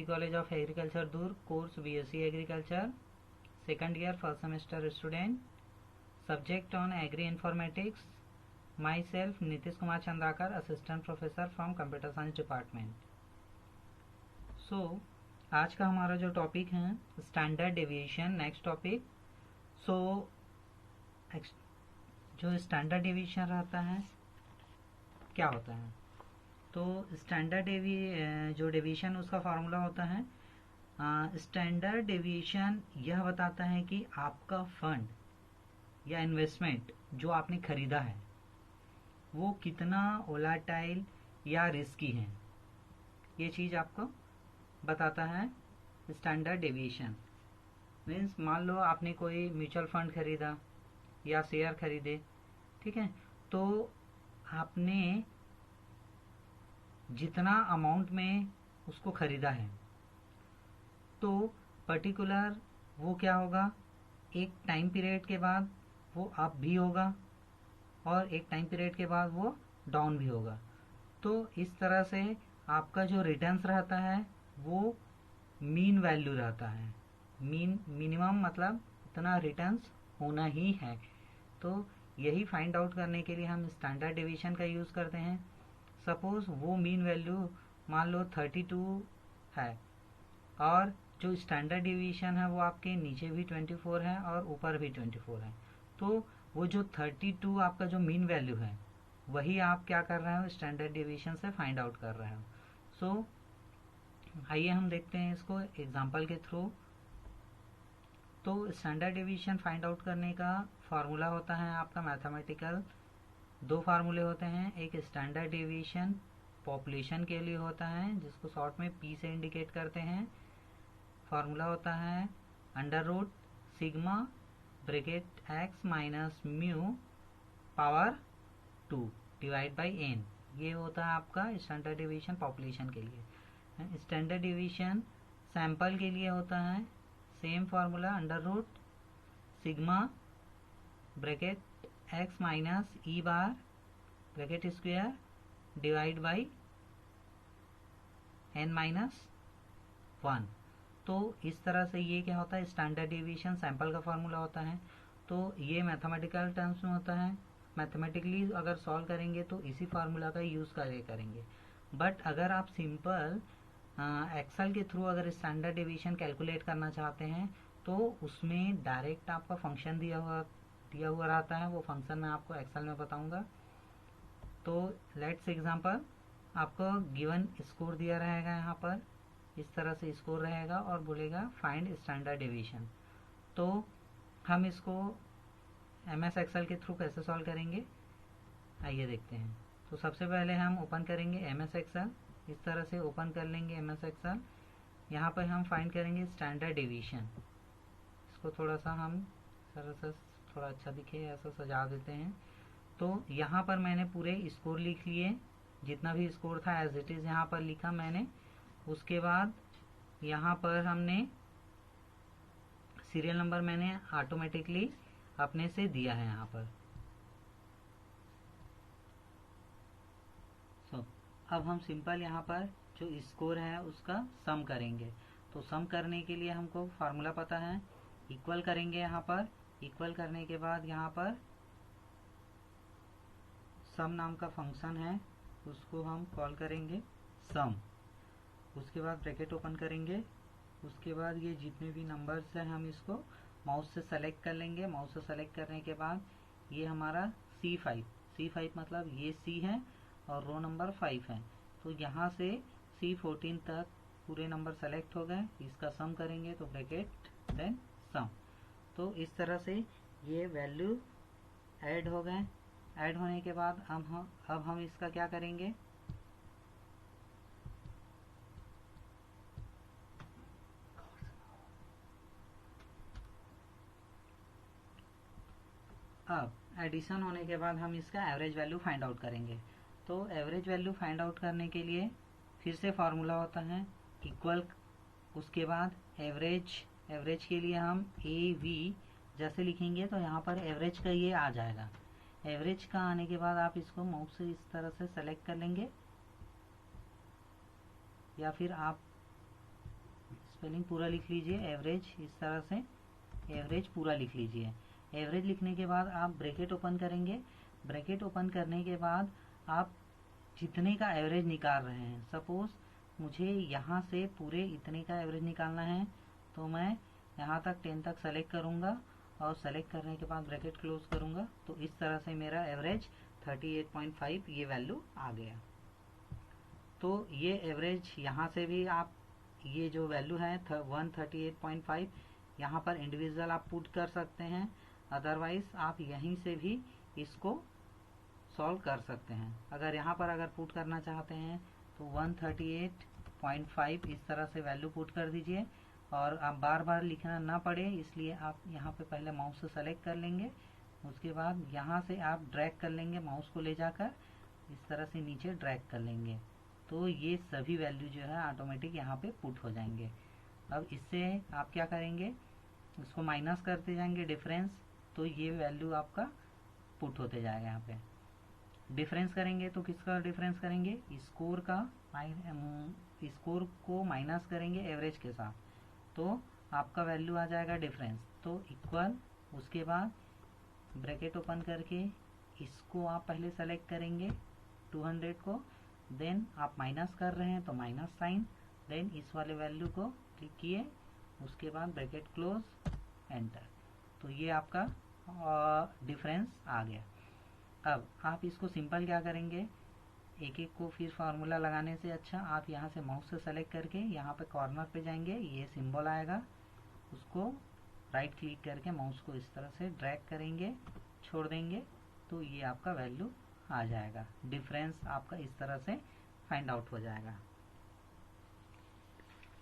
College of agriculture दूर, course BSc agriculture, second year first semester student, subject on agri informatics, myself Nitish Kumar Chandrakar, assistant professor from computer science department. So आज का हमारा जो topic है standard deviation, next topic. So जो standard deviation रहता है क्या होता है, तो स्टैंडर्ड जो डेविएशन उसका फार्मूला होता है, स्टैंडर्ड डेविएशन यह बताता है कि आपका फंड या इन्वेस्टमेंट जो आपने खरीदा है वो कितना वोलाटाइल या रिस्की है, ये चीज़ आपको बताता है स्टैंडर्ड डेविएशन। मीन्स मान लो आपने कोई म्यूचुअल फंड खरीदा या शेयर खरीदे, ठीक है, तो आपने जितना अमाउंट में उसको खरीदा है तो पर्टिकुलर वो क्या होगा, एक टाइम पीरियड के बाद वो अप भी होगा और एक टाइम पीरियड के बाद वो डाउन भी होगा। तो इस तरह से आपका जो रिटर्न्स रहता है वो मीन वैल्यू रहता है। मिनिमम मतलब इतना रिटर्न्स होना ही है। तो यही फाइंड आउट करने के लिए हम स्टैंडर्ड डेविएशन का यूज़ करते हैं। सपोज वो मीन वैल्यू मान लो 32 है और जो स्टैंडर्ड डेविएशन है वो आपके नीचे भी 24 है और ऊपर भी 24 है, तो वो जो 32 आपका जो मीन वैल्यू है वही आप क्या कर रहे हो, स्टैंडर्ड डेविएशन से फाइंड आउट कर रहे हो। सो आइए हम देखते हैं इसको एग्जांपल के थ्रू। तो स्टैंडर्ड डेविएशन फाइंड आउट करने का फार्मूला होता है आपका मैथमेटिकल, दो फार्मूले होते हैं। एक स्टैंडर्ड डेविएशन पॉपुलेशन के लिए होता है जिसको शॉर्ट में पी से इंडिकेट करते हैं। फार्मूला होता है under root sigma bracket X minus mu power 2 divide by N, ये होता है आपका स्टैंडर्ड डेविएशन पॉपुलेशन के लिए। स्टैंडर्ड डेविएशन सैंपल के लिए होता है same formula under root sigma bracket X minus E bar bracket square divide by N minus 1। तो इस तरह से ये क्या होता है, स्टैंडर्ड डेविएशन सैंपल का फार्मूला होता है। तो ये मैथमेटिकल टर्म्स में होता है, मैथमेटिकली अगर सॉल्व करेंगे तो इसी फार्मूला का यूज़ करेंगे। बट अगर आप सिंपल एक्सेल के थ्रू अगर स्टैंडर्ड डेविएशन कैलकुलेट करना चाहते हैं तो उसमें डायरेक्ट आपका फंक्शन दिया हुआ रहता है, वो फंक्शन मैं आपको एक्सेल में बताऊंगा। तो लेट्स एग्जांपल, आपको गिवन स्कोर दिया रहेगा, यहाँ पर इस तरह से स्कोर रहेगा और बोलेगा फाइंड स्टैंडर्ड डेविएशन। तो हम इसको MS एक्सेल के थ्रू कैसे सॉल्व करेंगे आइए देखते हैं। तो सबसे पहले हम ओपन करेंगे MS एक्सेल, इस तरह से ओपन कर लेंगे MS एक्सेल। यहाँ पर हम फाइंड करेंगे स्टैंडर्ड डेविएशन। इसको थोड़ा सा हम सरल से थोड़ा अच्छा दिखे ऐसा सजा देते हैं। तो यहाँ पर मैंने पूरे स्कोर लिख लिए, जितना भी स्कोर था एज इट इज़ यहाँ पर लिखा मैंने। उसके बाद यहाँ पर हमने सीरियल नंबर मैंने ऑटोमेटिकली अपने से दिया है यहाँ पर। अब हम सिंपल यहाँ पर जो स्कोर है उसका सम करेंगे। तो सम करने के लिए हमको फार्मूला पता है, इक्वल करेंगे। यहाँ पर इक्वल करने के बाद यहाँ पर सम नाम का फंक्शन है, उसको हम कॉल करेंगे सम। उसके बाद ब्रैकेट ओपन करेंगे। उसके बाद ये जितने भी नंबर्स हैं हम इसको माउस से सेलेक्ट कर लेंगे। माउस से सेलेक्ट करने के बाद ये हमारा C5 मतलब ये C है और रो नंबर 5 है। तो यहाँ से C14 तक पूरे नंबर सेलेक्ट हो गए, इसका सम करेंगे तो ब्रैकेट देन सम। तो इस तरह से ये वैल्यू ऐड हो गए। ऐड होने के बाद अब हम इसका क्या करेंगे, अब एडिशन होने के बाद हम इसका एवरेज वैल्यू फाइंड आउट करेंगे। तो एवरेज वैल्यू फाइंड आउट करने के लिए फिर से फार्मूला होता है इक्वल, उसके बाद एवरेज के लिए हम AV जैसे लिखेंगे तो यहाँ पर एवरेज का ये आ जाएगा। एवरेज का आने के बाद आप इसको माउस से इस तरह से सेलेक्ट कर लेंगे या फिर आप स्पेलिंग पूरा लिख लीजिए, एवरेज इस तरह से एवरेज पूरा लिख लीजिए। एवरेज लिखने के बाद आप ब्रैकेट ओपन करेंगे। ब्रैकेट ओपन करने के बाद आप जितने का एवरेज निकाल रहे हैं, सपोज मुझे यहाँ से पूरे इतने का एवरेज निकालना है, तो मैं यहाँ तक 10 तक सेलेक्ट करूँगा और सेलेक्ट करने के बाद ब्रैकेट क्लोज करूँगा। तो इस तरह से मेरा एवरेज 38.5 ये वैल्यू आ गया। तो ये एवरेज यहाँ से भी आप ये जो वैल्यू है 138.5 यहाँ पर इंडिविजुअल आप पुट कर सकते हैं, अदरवाइज आप यहीं से भी इसको सॉल्व कर सकते हैं। अगर यहाँ पर अगर पुट करना चाहते हैं तो 138.5 इस तरह से वैल्यू पुट कर दीजिए, और आप बार बार लिखना ना पड़े इसलिए आप यहाँ पे पहले माउस से सेलेक्ट कर लेंगे, उसके बाद यहाँ से आप ड्रैग कर लेंगे, माउस को ले जाकर इस तरह से नीचे ड्रैग कर लेंगे, तो ये सभी वैल्यू जो है ऑटोमेटिक यहाँ पे पुट हो जाएंगे। अब इससे आप क्या करेंगे, इसको माइनस करते जाएंगे डिफरेंस, तो ये वैल्यू आपका पुट होते जाएगा। यहाँ पे डिफरेंस करेंगे तो किसका डिफरेंस करेंगे, स्कोर का, स्कोर को माइनस करेंगे एवरेज के साथ, तो आपका वैल्यू आ जाएगा डिफरेंस। तो इक्वल, उसके बाद ब्रैकेट ओपन करके इसको आप पहले सेलेक्ट करेंगे 200 को, देन आप माइनस कर रहे हैं तो माइनस साइन, देन इस वाले वैल्यू को क्लिक किए, उसके बाद ब्रैकेट क्लोज, एंटर। तो ये आपका डिफरेंस आ गया। अब आप इसको सिंपल क्या करेंगे, एक एक को फिर फार्मूला लगाने से अच्छा आप यहाँ से माउस से सेलेक्ट करके यहाँ पे कॉर्नर पे जाएंगे, ये सिंबल आएगा, उसको राइट क्लिक करके माउस को इस तरह से ड्रैग करेंगे, छोड़ देंगे, तो ये आपका वैल्यू आ जाएगा। डिफरेंस आपका इस तरह से फाइंड आउट हो जाएगा।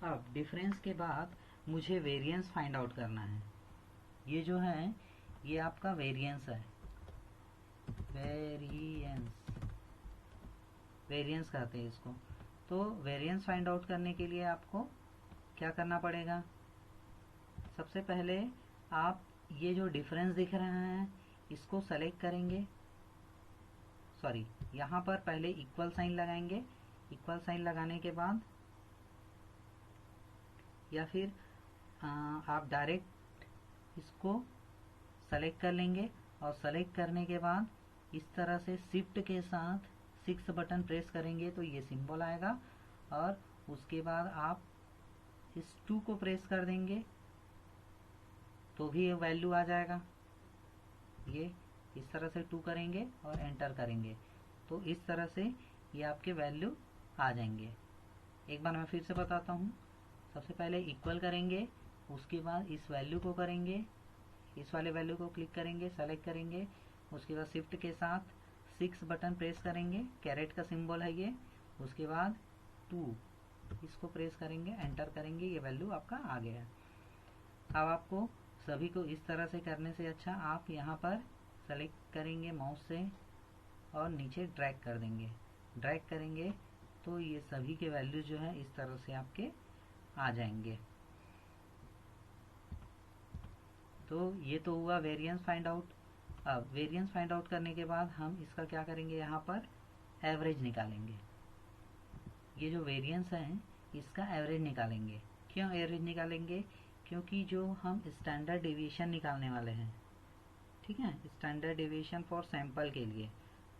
अब डिफरेंस के बाद मुझे वेरिएंस फाइंड आउट करना है। ये जो है ये आपका वेरिएंस है, वेरिएंस कहते हैं इसको। तो वेरिएंस फाइंड आउट करने के लिए आपको क्या करना पड़ेगा, सबसे पहले आप ये जो डिफरेंस दिख रहा है इसको सेलेक्ट करेंगे, सॉरी यहाँ पर पहले इक्वल साइन लगाएंगे, इक्वल साइन लगाने के बाद या फिर आप डायरेक्ट इसको सेलेक्ट कर लेंगे, और सेलेक्ट करने के बाद इस तरह से शिफ्ट के साथ 6 बटन प्रेस करेंगे तो ये सिंबल आएगा, और उसके बाद आप इस 2 को प्रेस कर देंगे तो भी ये वैल्यू आ जाएगा। ये इस तरह से 2 करेंगे और एंटर करेंगे, तो इस तरह से ये आपके वैल्यू आ जाएंगे। एक बार मैं फिर से बताता हूँ, सबसे पहले इक्वल करेंगे, उसके बाद इस वैल्यू को करेंगे, इस वाले वैल्यू को क्लिक करेंगे, सेलेक्ट करेंगे, उसके बाद शिफ्ट के साथ 6 बटन प्रेस करेंगे, कैरेट का सिंबल है ये, उसके बाद 2 इसको प्रेस करेंगे, एंटर करेंगे, ये वैल्यू आपका आ गया। अब आपको सभी को इस तरह से करने से अच्छा आप यहाँ पर सेलेक्ट करेंगे माउस से और नीचे ड्रैग कर देंगे, ड्रैग करेंगे तो ये सभी के वैल्यू जो है इस तरह से आपके आ जाएंगे। तो ये तो हुआ वेरिएंस फाइंड आउट। अब वेरिएंस फाइंड आउट करने के बाद हम इसका क्या करेंगे, यहाँ पर एवरेज निकालेंगे। ये जो वेरिएंस है इसका एवरेज निकालेंगे। क्यों एवरेज निकालेंगे, क्योंकि जो हम स्टैंडर्ड डेविएशन निकालने वाले हैं, ठीक है, स्टैंडर्ड डेविएशन फॉर सैंपल के लिए,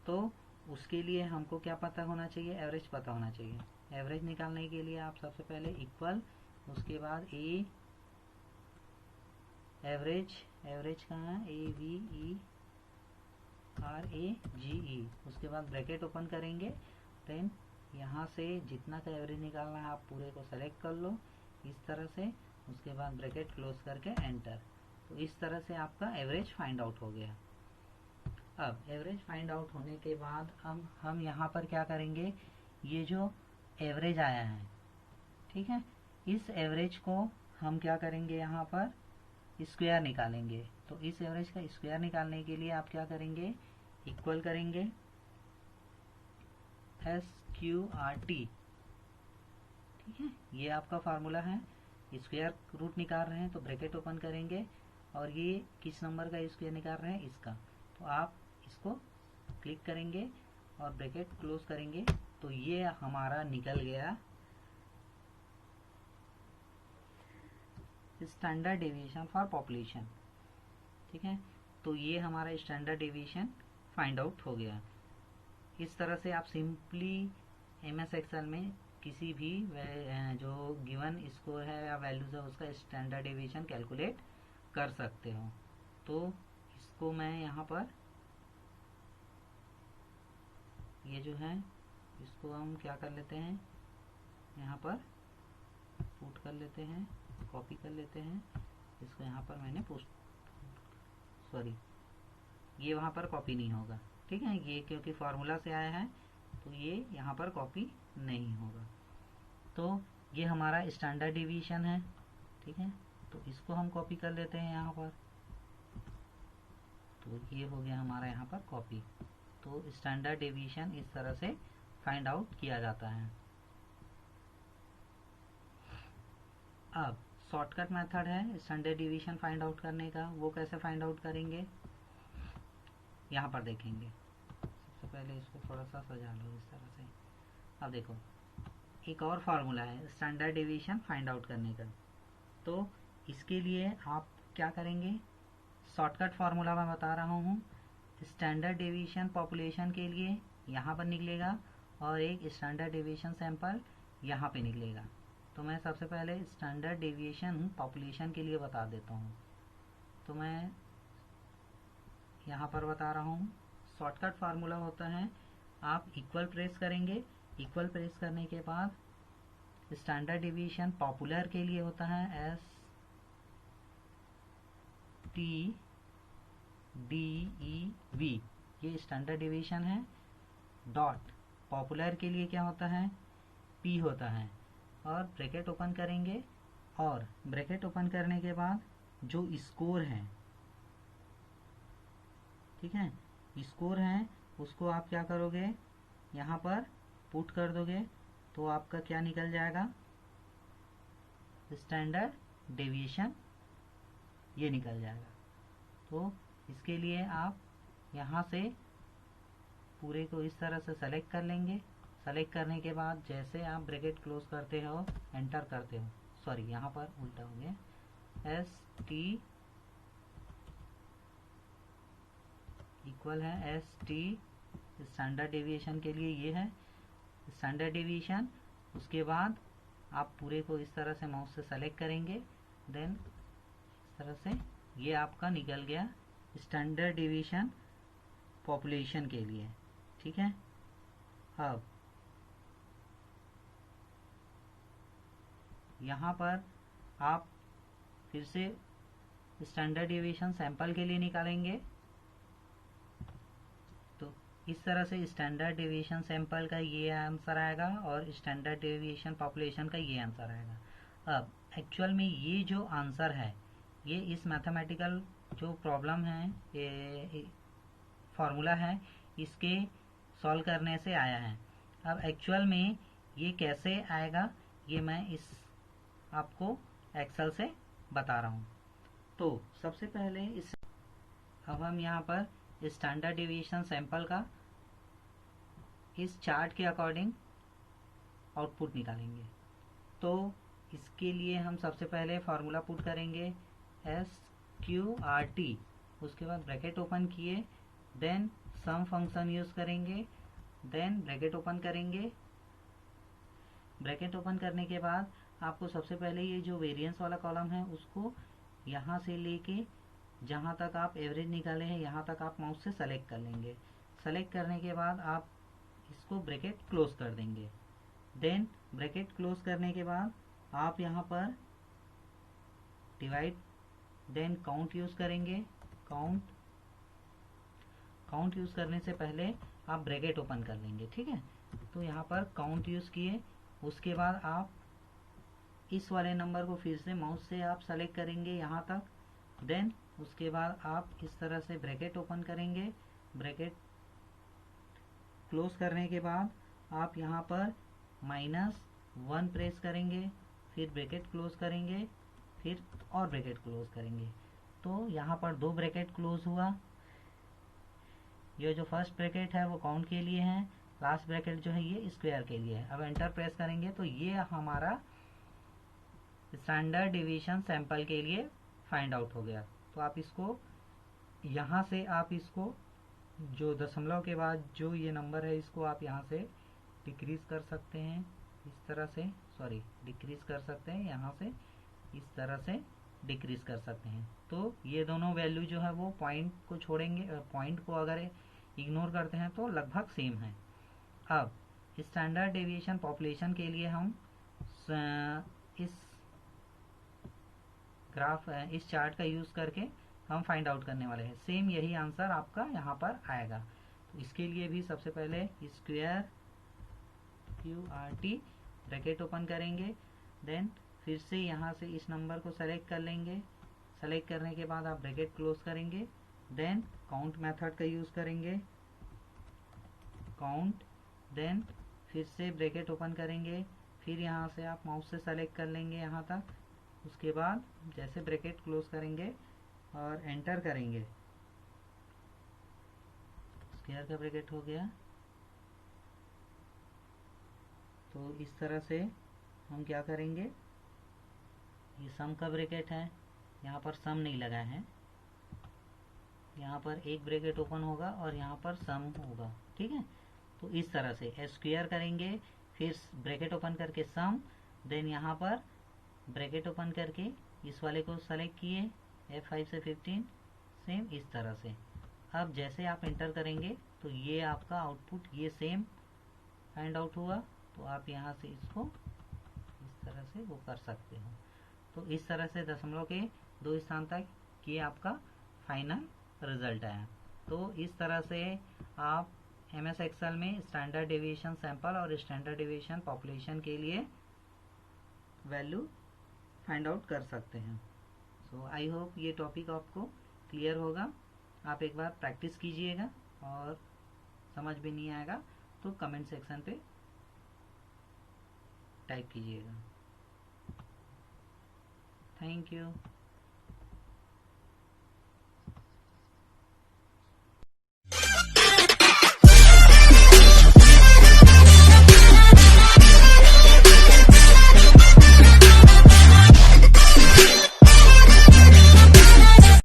तो उसके लिए हमको क्या पता होना चाहिए, एवरेज पता होना चाहिए। एवरेज निकालने के लिए आप सबसे पहले इक्वल, उसके बाद ए एवरेज, एवरेज कहाँ है, AVERAGE, उसके बाद ब्रैकेट ओपन करेंगे, देन यहाँ से जितना का एवरेज निकालना है आप पूरे को सेलेक्ट कर लो इस तरह से, उसके बाद ब्रैकेट क्लोज करके एंटर। तो इस तरह से आपका एवरेज फाइंड आउट हो गया। अब एवरेज फाइंड आउट होने के बाद हम यहाँ पर क्या करेंगे, ये जो एवरेज आया है, ठीक है, इस एवरेज को हम क्या करेंगे, यहाँ पर स्क्वायर निकालेंगे। तो इस एवरेज का स्क्वायर निकालने के लिए आप क्या करेंगे, इक्वल करेंगे SQRT, ठीक है, ये आपका फार्मूला है। स्क्वायर रूट निकाल रहे हैं तो ब्रैकेट ओपन करेंगे, और ये किस नंबर का स्क्वायर निकाल रहे हैं, इसका, तो आप इसको क्लिक करेंगे और ब्रैकेट क्लोज करेंगे, तो ये हमारा निकल गया स्टैंडर्ड डेविएशन फॉर पॉपुलेशन। ठीक है, तो ये हमारा स्टैंडर्ड डेविएशन फाइंड आउट हो गया। इस तरह से आप सिंपली MS एक्सेल में किसी भी जो गिवन स्कोर है या वैल्यूज है उसका स्टैंडर्ड डेविएशन कैलकुलेट कर सकते हो। तो इसको मैं यहाँ पर ये जो है इसको हम क्या कर लेते हैं, यहाँ पर पुट कर लेते हैं, कॉपी कर लेते हैं इसको। यहाँ पर मैंने सॉरी, ये वहाँ पर कॉपी नहीं होगा। ठीक है, ये क्योंकि फॉर्मूला से आया है तो ये यहाँ पर कॉपी नहीं होगा। तो ये हमारा स्टैंडर्ड डेविएशन है। ठीक है, तो इसको हम कॉपी कर लेते हैं यहाँ पर। तो ये हो गया हमारा यहाँ पर कॉपी। तो स्टैंडर्ड डेविएशन इस तरह से फाइंड आउट किया जाता है। अब शॉर्टकट मेथड है स्टैंडर्ड डेविएशन फाइंड आउट करने का। वो कैसे फाइंड आउट करेंगे यहाँ पर देखेंगे। सबसे पहले इसको थोड़ा सा सजा लो इस तरह से। अब देखो, एक और फार्मूला है स्टैंडर्ड डेविएशन फाइंड आउट करने का। तो इसके लिए आप क्या करेंगे, शॉर्टकट फार्मूला मैं बता रहा हूँ। स्टैंडर्ड डेविएशन पॉपुलेशन के लिए यहाँ पर निकलेगा और एक स्टैंडर्ड डेविएशन सैंपल यहाँ पे निकलेगा। तो मैं सबसे पहले स्टैंडर्ड डेविएशन पॉपुलेशन के लिए बता देता हूँ। तो मैं यहाँ पर बता रहा हूँ, शॉर्टकट फार्मूला होता है, आप इक्वल प्रेस करेंगे। इक्वल प्रेस करने के बाद स्टैंडर्ड डेविएशन पॉपुलर के लिए होता है STDEV, ये स्टैंडर्ड डेविएशन है। डॉट पॉपुलर के लिए क्या होता है, P होता है। और ब्रैकेट ओपन करेंगे और ब्रैकेट ओपन करने के बाद जो स्कोर है, ठीक है, स्कोर है उसको आप क्या करोगे, यहाँ पर पुट कर दोगे तो आपका क्या निकल जाएगा, स्टैंडर्ड डेविएशन ये निकल जाएगा। तो इसके लिए आप यहाँ से पूरे को इस तरह से सेलेक्ट कर लेंगे। सेलेक्ट करने के बाद जैसे आप ब्रैकेट क्लोज करते हो, एंटर करते हो, सॉरी यहाँ पर उल्टा हो गया, ST इक्वल है ST, स्टैंडर्ड डेविएशन के लिए ये है स्टैंडर्ड डेविएशन। उसके बाद आप पूरे को इस तरह से माउस से सेलेक्ट करेंगे, देन इस तरह से ये आपका निकल गया स्टैंडर्ड डेविएशन पॉपुलेशन के लिए। ठीक है, अब यहाँ पर आप फिर से स्टैंडर्ड डेविएशन सैंपल के लिए निकालेंगे। तो इस तरह से स्टैंडर्ड डेविएशन सैंपल का ये आंसर आएगा और स्टैंडर्ड डेविएशन पॉपुलेशन का ये आंसर आएगा। अब एक्चुअल में ये जो आंसर है ये इस मैथमेटिकल जो प्रॉब्लम है, ये फार्मूला है, इसके सॉल्व करने से आया है। अब एक्चुअल में ये कैसे आएगा ये मैं इस आपको एक्सेल से बता रहा हूँ। तो सबसे पहले अब हम यहाँ पर स्टैंडर्ड डेविएशन सैंपल का इस चार्ट के अकॉर्डिंग आउटपुट निकालेंगे। तो इसके लिए हम सबसे पहले फार्मूला पुट करेंगे SQRT, उसके बाद ब्रैकेट ओपन किए, देन सम फंक्शन यूज करेंगे, देन ब्रैकेट ओपन करेंगे। ब्रैकेट ओपन करने के बाद आपको सबसे पहले ये जो वेरिएंस वाला कॉलम है उसको यहाँ से लेके जहाँ तक आप एवरेज निकाले हैं यहाँ तक आप माउस से सेलेक्ट कर लेंगे। सेलेक्ट करने के बाद आप इसको ब्रैकेट क्लोज कर देंगे। देन ब्रैकेट क्लोज करने के बाद आप यहाँ पर डिवाइड देन काउंट यूज करेंगे। काउंट यूज करने से पहले आप ब्रैकेट ओपन कर लेंगे। ठीक है, तो यहाँ पर काउंट यूज किए, उसके बाद आप इस वाले नंबर को फिर से माउस से आप सेलेक्ट करेंगे यहाँ तक। देन उसके बाद आप इस तरह से ब्रैकेट ओपन करेंगे। ब्रैकेट क्लोज करने के बाद आप यहाँ पर -1 प्रेस करेंगे, फिर ब्रैकेट क्लोज करेंगे, फिर और ब्रैकेट क्लोज करेंगे। तो यहाँ पर 2 ब्रैकेट क्लोज हुआ। ये जो फर्स्ट ब्रैकेट है वो काउंट के लिए है, लास्ट ब्रैकेट जो है ये स्क्वायर के लिए है। अब एंटर प्रेस करेंगे तो ये हमारा स्टैंडर्ड डिवीजन सैंपल के लिए फाइंड आउट हो गया। तो आप इसको यहाँ से आप इसको जो दशमलव के बाद जो ये नंबर है इसको आप यहाँ से डिक्रीज कर सकते हैं, इस तरह से, सॉरी डिक्रीज कर सकते हैं, यहाँ से इस तरह से डिक्रीज कर सकते हैं। तो ये दोनों वैल्यू जो है वो पॉइंट को छोड़ेंगे, पॉइंट को अगर इग्नोर करते हैं तो लगभग सेम है। अब स्टैंडर्ड डेविएशन पॉपुलेशन के लिए हम इस ग्राफ, इस चार्ट का यूज़ करके हम फाइंड आउट करने वाले हैं। सेम यही आंसर आपका यहाँ पर आएगा। तो इसके लिए भी सबसे पहले स्क्वायर QRT ब्रैकेट ओपन करेंगे, देन फिर से यहाँ से इस नंबर को सेलेक्ट कर लेंगे। सेलेक्ट करने के बाद आप ब्रैकेट क्लोज करेंगे, देन काउंट मेथड का यूज़ करेंगे, काउंट, देन फिर से ब्रैकेट ओपन करेंगे, फिर यहाँ से आप माउस से सेलेक्ट कर लेंगे यहाँ तक। उसके बाद जैसे ब्रैकेट क्लोज करेंगे और एंटर करेंगे, स्क्वायर का ब्रैकेट हो गया। तो इस तरह से हम क्या करेंगे, ये सम का ब्रैकेट है, यहाँ पर सम नहीं लगा है, यहाँ पर एक ब्रैकेट ओपन होगा और यहाँ पर सम होगा, ठीक है। तो इस तरह से स्क्वायर करेंगे, फिर ब्रैकेट ओपन करके सम, देन यहाँ पर ब्रैकेट ओपन करके इस वाले को सेलेक्ट किए, F5 से 15, सेम इस तरह से। अब जैसे आप एंटर करेंगे तो ये आपका आउटपुट ये सेम फाइंड आउट हुआ। तो आप यहाँ से इसको इस तरह से वो कर सकते हो। तो इस तरह से दशमलव के 2 स्थान तक ये आपका फाइनल रिजल्ट आया। तो इस तरह से आप MS एक्सेल में स्टैंडर्ड डेविएशन सैंपल और स्टैंडर्ड डेविएशन पॉपुलेशन के लिए वैल्यू फाइंड आउट कर सकते हैं। सो आई होप ये टॉपिक आपको क्लियर होगा। आप एक बार प्रैक्टिस कीजिएगा और समझ भी नहीं आएगा तो कमेंट सेक्शन पे टाइप कीजिएगा। Thank you.